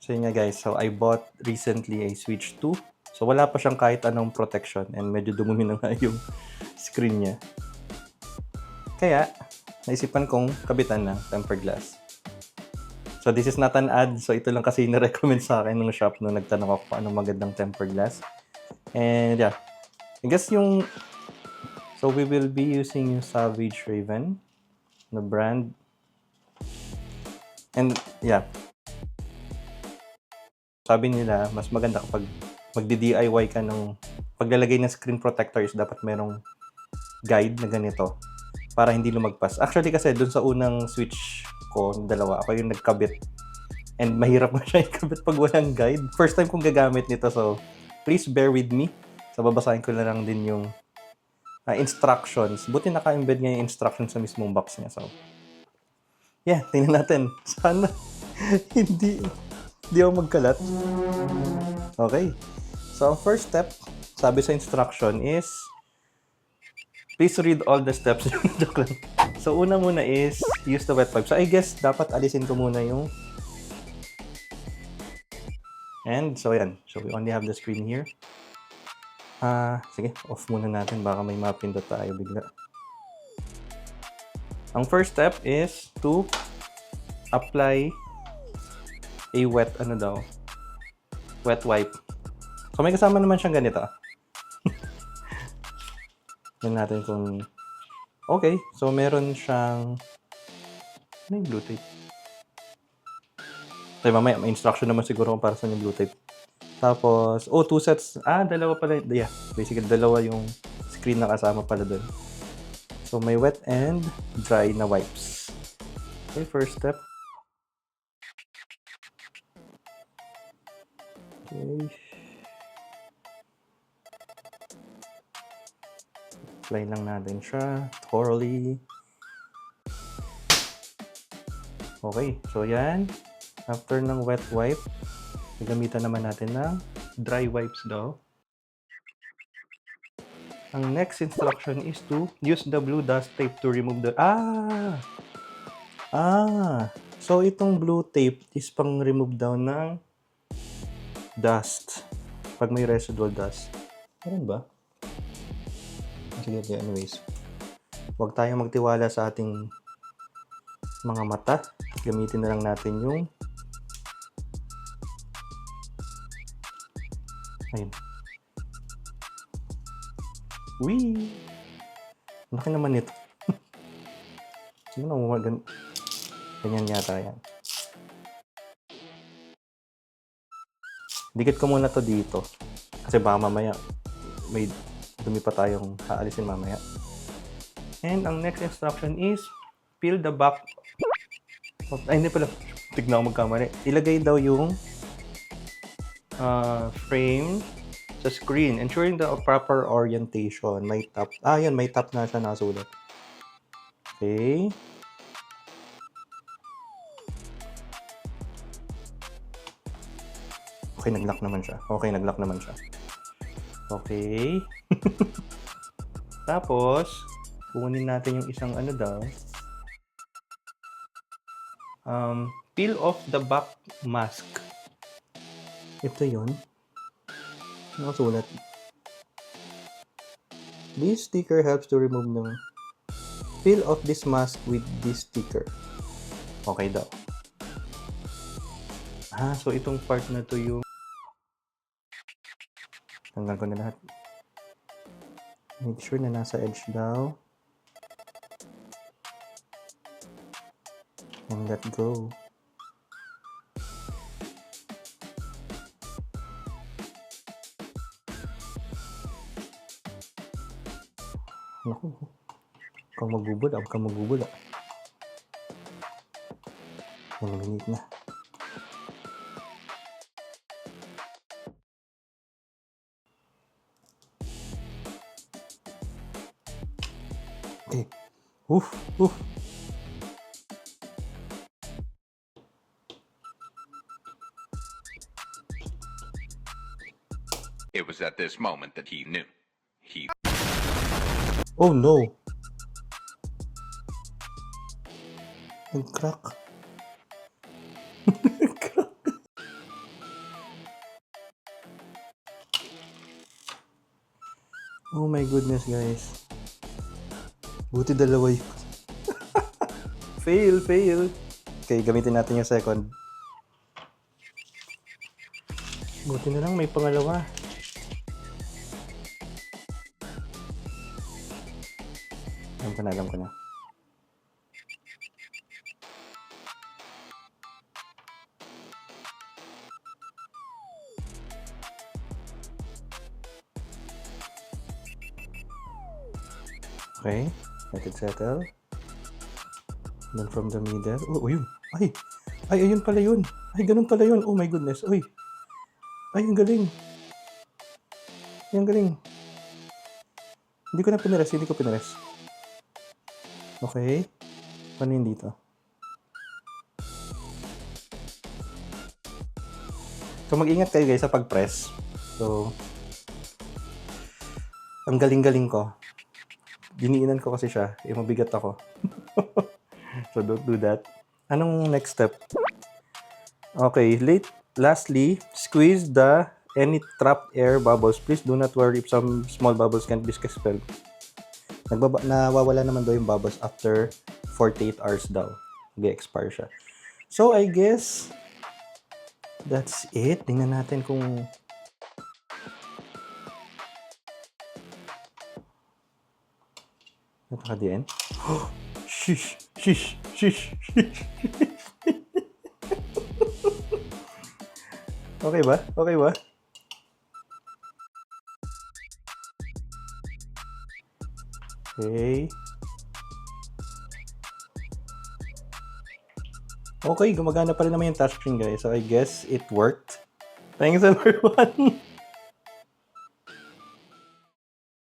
So yun nga guys, so I bought recently a Switch 2. So wala pa siyang kahit anong protection and medyo dumumi na nga yung screen niya. Kaya, naisipan kong kabitan ng tempered glass. So this is not an ad, so ito lang kasi yung na-recommend sa akin ng shop nung nagtanong ako kung anong magandang tempered glass. And yeah, I guess so we will be using yung Savage Raven na brand. And yeah, sabi nila, mas maganda kapag magdi-DIY ka ng paglalagay ng screen protector is dapat merong guide na ganito para hindi lumagpas. Actually kasi dun sa unang Switch ko, dalawa, ako yung nagkabit. And mahirap mo siya ikabit pag walang guide. First time kong gagamit nito, so please bear with me. So babasahin ko na lang din yung instructions. Buti naka-embed nga yung instructions sa mismong box niya. So yeah, tingnan natin. Sana hindi ako magkalat. Okay. So, ang first step, sabi sa instruction is, please read all the steps. Joke lang. So, una muna is, use the wet wipe. So, I guess, dapat alisin ko muna yung... And, so yan. So, we only have the screen here. Sige, off muna natin. Baka may mapindot tayo bigla. Ang first step is to apply a wet wipe. So may kasama naman siyang ganito. Tingnan natin kung okay. So meron siyang ano yung blue tape? So mamaya may instruction naman siguro kung para saan yung blue tape. Tapos, 2 sets. Dalawa pala. Yeah, basically dalawa yung screen na kasama pala dun. So may wet and dry na wipes. Okay, first step. Okay. Apply lang natin siya thoroughly. Okay, so yan. After ng wet wipe, gagamitan naman natin ng dry wipes daw. Ang next instruction is to use the blue dust tape to remove the... So itong blue tape is pang remove daw ng dust. Pag may residual dust. Meron ba? Sige, anyways. Huwag tayong magtiwala sa ating mga mata. Gamitin na lang natin yung ayun. Wee! Laki naman ito. Siguro ganyan yata yan. Dikit ko muna to dito. Kasi baka mamaya may dumi pa tayong haalisin mamaya. And ang next instruction is peel the back of... hindi pala. Tignan ako magkamali. Ilagay daw yung frame sa screen, ensuring the proper orientation. May top. Yun, may top na siya nasulat. Okay. Okay, nag-lock naman siya. Okay. Tapos, kunin natin yung isang peel off the back mask. Ito yun. Nakasulat. This sticker helps to remove them. Peel off this mask with this sticker. Okay daw. So itong part na to yung... Tanggal ko na lahat. Make sure na nasa edge daw. And let go. Naku. Huwag kang magbubula. Namiminit na. Okay. Oof. It was at this moment that he knew. Oh no! Nag-crack. Oh my goodness, guys. Buti dalawa yun. Fail, fail. Okay, gamitin natin yung second. Buti na lang may pangalawa. Alam ko na. Okay, let it settle. Then from the middle. Oh, yun. Ay, ayun pala yun. Ay, ganun pala yun. Oh my goodness. Uy. Ay, ang galing. Ay, ang galing. Hindi ko pinires. Okay. Paano yun dito? So, mag-ingat kayo guys sa pag-press. So, ang galing-galing ko. Diniinan ko kasi siya. Mabigat ako. So, don't do that. Anong next step? Okay, lastly, squeeze any trapped air bubbles. Please do not worry if some small bubbles can't be expelled. Nawawala naman daw yung bubbles after 48 hours daw. Mag-expire siya. So, I guess that's it. Tingnan natin kung ito ka din. Shish. Okay ba? Okay. Okay, gumagana pa rin naman yung touchscreen guys. So I guess it worked. Thanks everyone.